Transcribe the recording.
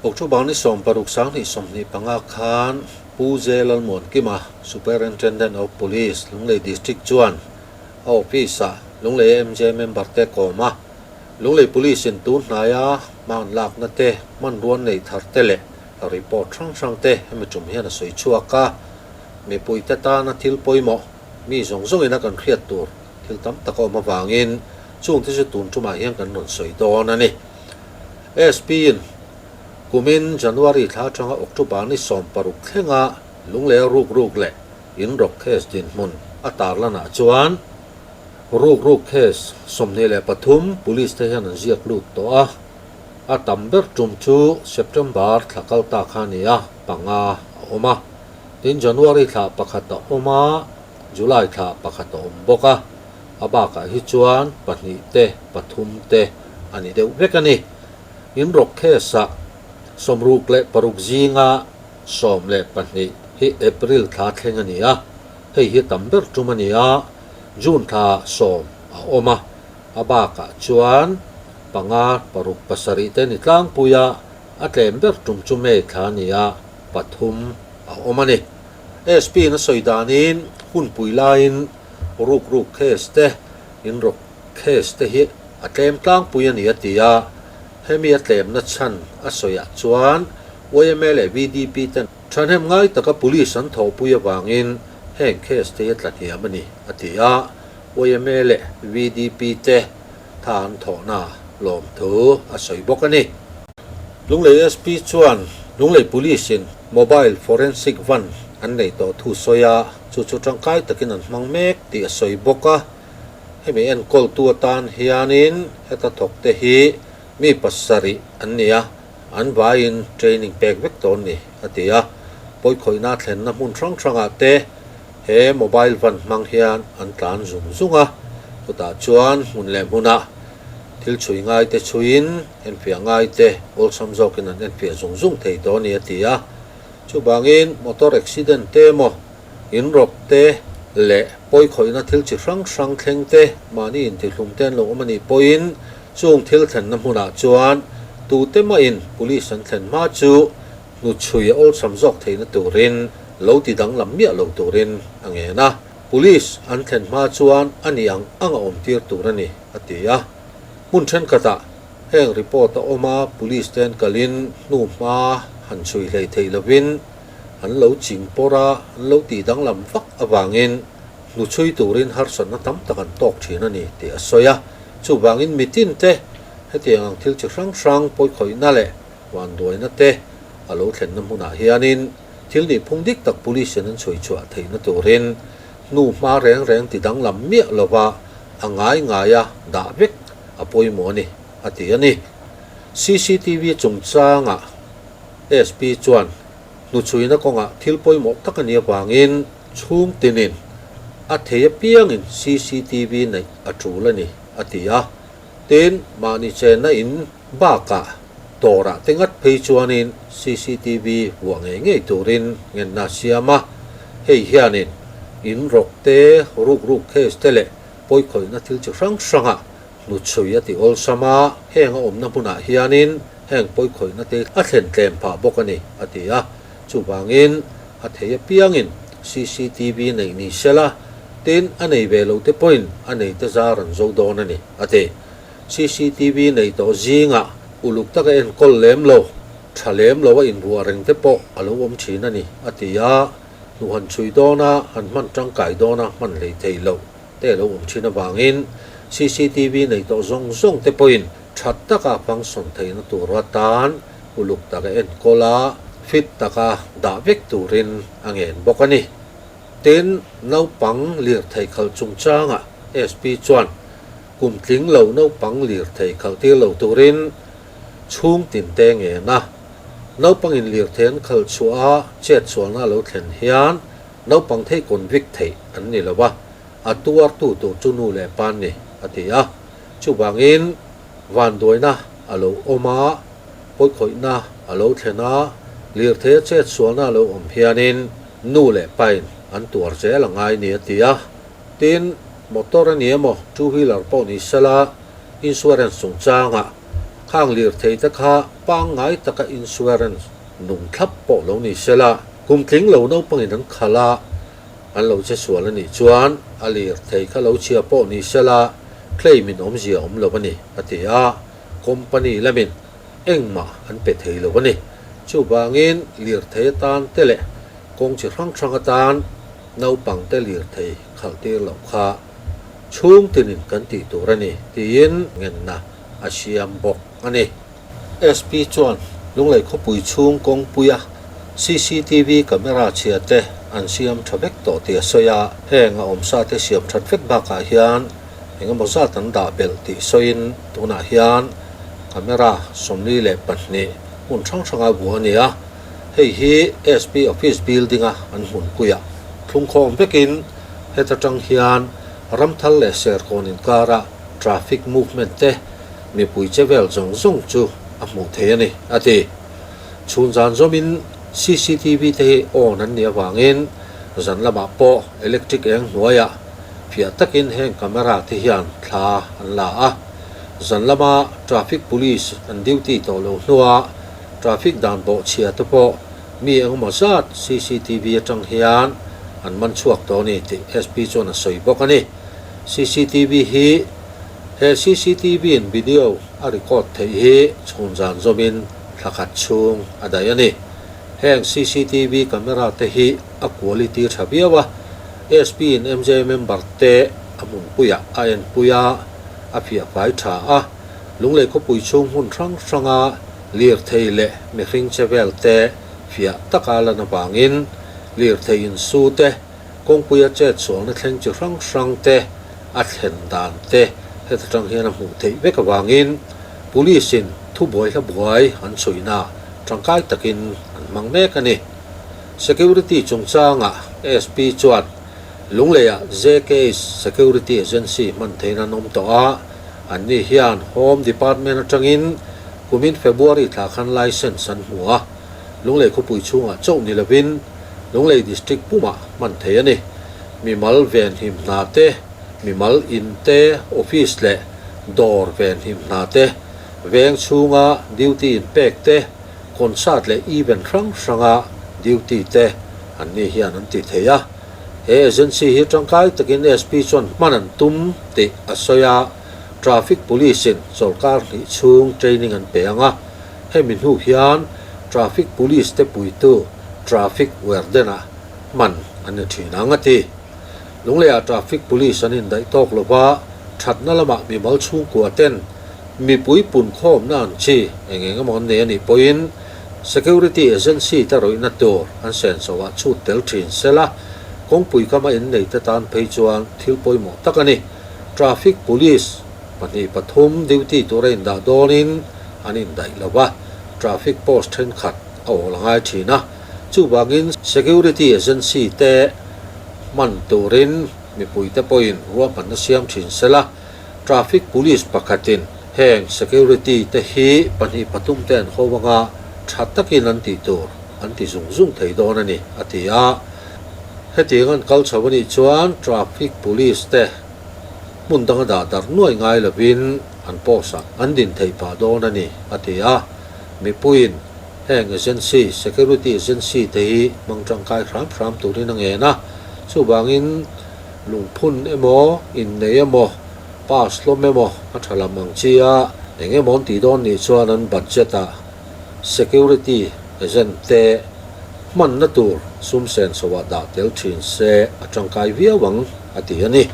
อกทุบางนี่สมปรุกสังนี่สมนี่ปังอาคารปูเจลันมวนกิมา Superintendent of Police ลุงเลย District จวนเอาพี่สะลุงเลย MJ member เตโกมาลุงเลย Police สินตูนนายามันหลักนั่นเตมันรวนในทัดเตเลรีพอร์ตช่างเตให้มาจุ่มเฮียนสวยชัวกะมีปุยเตตานะทิลปุยหมอมีสงอินักกันเครียดตัวทิลตั้มตะโกมาวางอินช่วงที่จะตูนจุ่มเฮียนกันนนสวยโตนั่นนี่ SPกุมินจันวารีท้าจังออกทุบานี่สมปรุกเทงะลุงเล่รูกเล่อินรกเคสดินมุนอัตาลนะจวนรูกเคสสมเนเลปทุมปุลิสเทียนเจียกลูกตัวอัตัมเบอร์จุมชูเซปเทมเบอร์ทักลตาขานียาปังอาอมาดินจันวารีท้าปักขัดอมาจุลัยท้าปักขัดบกะอบากะฮิจวนปันิเตปทุมเตอันนี้เดียวเวกันนี่อินรกเคสะสมรูกเละปรุกจีงาสมเละปันนี้ฮิเอพริลท้าเทงนียาฮิตัมเบอร์จุมันนียาจูนท้าสมอมาอบากะจวนปังอาปรุกปัสริเตนิตลังปุยาอัตเลมเบอร์จุมเมท้านียาปทุมอมานี่SPนะสอยดานินหุ่นปุยลายน์รูกเคสเตอินรกเคสเตฮิอัตเลมตลังปุยนียติยาให้มีเต็มนัดชันอสยจวนว่ายังไม่เลย VDP ตันฉันเห็นง่ายแต่กับ police สันทอปุยวางอินแห่งเคสเทียตละเนียมันนี่อธิยาว่ายังไม่เลย VDP เตทานถอนาลมถืออสยบอกกันนี่ลุงเลย SP ชวนลุงเลย police สิน mobile forensic one อันไหนต่อทูสอยาจุดจังไกตะกินันมังเมกที่อสยบอกกะให้มีเอ็นกอลตัวตานเฮียนินให้ตะถกเตฮีมีปัสสริอันเนี้ยอันวายินเทรนนิ่งแบกเวกตอนนี้อติยาปอยคอยนาเทนน้ำมุนช่างอาเตเฮโมบายวันมังเฮียนอันตานซุงอ่ะก็ตาชวนมุนเล่มุนะทิลช่วยง่ายเตช่วยเห็นเพียงง่ายเตอลซัมโซกินันเห็นเพียงซุงเทตอนนี้อติยาชูบางอินมอเตอร์อุบิเหตุเตโมอินรกเตเละปอยคอยนาทิลจิช่างเทงเตมานี่อินทิลุมเตนลงมันนี่ปอยอินช่วงทิลเทนน้ำมุนาจวนตูเตมาอินปุลิสันเทนมาจูนุช่วยอลซัมซอกเทนตูรินโลติดังลำเมียโลตูรินอังเงนะปุลิสอันเทนมาจวนอันยังอังอมตีร์ตูรันนี่อติยามุนเชนกตาแห่งรีพอร์ตออกมาปุลิสเทนกลินนูมาหันช่วยเลยเทลวินหันโลจิงปอระโลติดังลำฟักอวางอินนุช่วยตูรินฮาร์สันนัตั้มตะกันตอกชีนันนี่เตียสอยาชูบางอินมิตินเตให้เตียงทิลจะช่างปอยคอยนั่นแหละวันด้วยนั่นเตะอาลูเห็นน้ำมุนาเฮียนินทิลนี่พุ่งดิกตักปุลิสนั้นช่วยชัวเทนตัวเรนนูมาแรงติดังลำเมียลว่าง่ายด่าเวกอปอยหมอนี่อติยันนี่ CCTV จงจ้างอ่ะ SP จวนนูช่วยนักกงอ่ะทิลปอยหมอตักเนียวางอินชุ่มตินินอัฐยเปียงอิน CCTV ในอัจฉริยะนี่อติยาเต็นมานิเชนอินบากะตัวระเต็งัดเพจวนิน CCTV หัวเงี้ยตัวรินเงินนาเซียมาเฮียนินอินรกเตรูกเคสเตเลปอยคอยนัดทิลจะช่างอ่ะนุชวยติอลสมาแห่งอมน้ำพุนาเฮียนินแห่งปอยคอยนัดเตอัดเห็นเต็มผ่าบกันนี่อติยาจูบางอินอัฐยเปียงอิน CCTV ในนิเชล่าเต็นอันไหนเวลูเตปอยน์อันไหนเตจารันโจดอนนี่อติCCTV ในตัวจีงะอุลุกตะกันกอลเลมโลทะเลมโลว่าอินบัวเริงเตปออาลูอมชีนันนี่อติยานุหันช่วยดอนะหันมันจังไก่ดอนะมันเลยเทโลเตโลอมชีนบางอิน CCTV ในตัวซงเตปอินชัดตะกาฟังสนเทนตัวรัตานอุลุกตะกันกอลาฟิตตะกาดาเวกตูรินอังเงินบอกกันนี่เต็นนาวปังเลียร์ไทยเขาจงจ้างอ่ะ SP จวนกุมทิ้งเหล่าเนาปังเหลียร์ไทยเขาที่เหล่าตัวรินชุ่มติ่นแตงเองนะเนาปังอินเหลียร์เทนเขาชัวเจ็ดส่วนน่าเหล่าเทนเฮียนเนาปังเทคนวิกไทยอันนี้แหละว่าตัวจุนูเล่ปานนี่อติยาชูบางอินวันด้วยนะเหล่าอมาปอยคอยนะเหล่าเทนะเหลียร์เทเจ็ดส่วนน่าเหล่าอมเฮียนินนู่เล่ไปอันตัวเจ้าละไงนี่อติยาตินมอเตอร์นี่มั้ง2 wheeler ปอนี่สละอินชัวเรนซ์สงจ้างอ่ะข ข้างเลียร์เทตะคะปางไงตะกะอินชัวเรนซ์นุ่งทับโปะเหล่านี้เสละกุมทิ้งเหล่าน้องปังอินังขลาอันเราจะสวนแล้วนี่จวนอเลียร์เทคะเราเชียโปะนี้เสละเคลมินอมเจียอมเหล่านี้ปฏิยาคอมพานีละมินเอ็งมาอันเป็ดเฮเหล่านี้ชูบางอินเลียร์เทตานเตเลกงจิรังชังตานน้องปังเตเลียร์เทขัลเตเหล่าข้าช่วงที่นินกันตีตัวนี่ตีอินเงินนะอาเซียมบอกอันนี้ SP จวนลุงเลยเขาปุยช่วงกงปุยอะ CCTV กับเมราเชียเตอันเซียมทเวกต่อเตียสยาแห่งอมซาเตเซียมทเวกบากาฮิอันแห่งมซาตันดาเบลติสยินตัวนาฮิอันกับเมราสมลีเล็บปันนี้หุ่นช่างช่างบัวเนี่ยเฮ้ยฮี SP Office Building อันหุ่นกุยะทุ่งคอมเปกินเฮตจังฮิอันรัมทัลเลเซอร์โคนินการะ traffic movement เตมีปุยเจเวลจงจูอมูเทนี่อาทิชุนจานจอมิน CCTV เทโอนันเนี่ยวางเงินจันละมาโปอิเล็กทริกเองหน่วยเพียตักินแห่งกล้องที่ยันทาอันละจันละมา traffic police อันดิวตี้ต่อลงหน่วย traffic ด่านโปเชียตโปมีเองมาจัด CCTV จังเฮียนอันมันช่วงตัวนี้ที่ SP จวนสวยบอกกันนี่ CCTV ฮีCCTV in video a record thei hi chhunjan zomin thlakat chung adai ani heng CCTV camera te hi a quality thabiawa SP in MJ member te amun puya ain puya a phia pai tha a lunglei ko pui chung hun thang thanga lir thei le me ring chevel te phia takala na bangin lir thei in su te kong puya che chuang na thleng chi rang rang te a thlen dan teเฮตจังเฮียนหูเทเวกวางอินปุลิสินทุบอยละบอยอันสวยนาจังกายตะกินอันมังเมกันนี่ security จงจ้างSP จวดลุงเลยJK security agency มันเทนันอมตัวอันนี้เฮียน Home Department จังอินกุมิน February ถ้าคัน license สันหัวลุงเลยเขาปุยช่วงเจ้านิลวินลุงเลย district ปุ่มมันเทนี่มีมัลเวนหิมนาเตมีมัลอินเตออฟฟิศเล่ดอร์เวนหิมนาเตเวงชูงาดิวตี้อินเป็กเตคอนซัร์ตเล่อีเวนต์ครั้งสังาดิวตี้เตอันนี้เฮียนันติเทียเอเจนซี่ฮิตรังไกตะกิน SP ชนมันอันตุ้มติอัศยาทราฟิกพุลิสินโซลการนิชูงเทรนนิ่งอันเปียงให้มินหูเฮียนทราฟิกพุลิสเตปุยตูทราฟิกเวอร์เดนะมันอันนี้ที่นังตีลุงเลยทราฟิกพุลิสันนินได้ตอกลบว่าชัดนั่นละมามีมัลชูกัวเต้นมีปุยปุ่นข้อมนั่นชีเองก็มันเนี่ยนี่ปุยน security agency ตรอยนัดตัวอันเซนสวัสดิ์ชุดเตลทินเสละคงปุยก็มาอินในตะตานเพจวนทิลปุยหมดตะกันนี่ traffic police ปัจจุบันปฐมดิวตี้ตัวเรนดาโดนินอันนี้ได้ละว่า traffic post เทนขัดเอาหลังไอทีนะจูบางอิน security agency แต่มันตัวเรนมีปุยแต่ปุยนรวมปันนักเสียมถิ่นเสละ traffic police ปกติแห่ง security แต่ฮีปันฮีปฐุมเต้นเขาว่างาชัดตะกินอันติตัวอันติซุ่งไทยโดนนี่อธิยาเหตุการณ์เก่าชาวนี้ชวน traffic police แต่มุนตั้งดาดารน่วยงานละวินอันโพสอันดินไทยป่าโดนนี่อธิยามีปุยนแห่ง agency security agency ที่มังจังกายพรามตัวนี้นั่งเองนะสู้บางอินลุงพุ่นเอโมอินเนยโมป้าสโลเมโมอัชลามังจีอาเองมอนตีโดนนี่ชวนนั้นบัดเจตา security agent มันนัดตัวซุ่มเซนสวัสดิ์เดลทินเซจังกายเวียวังอธิยานี่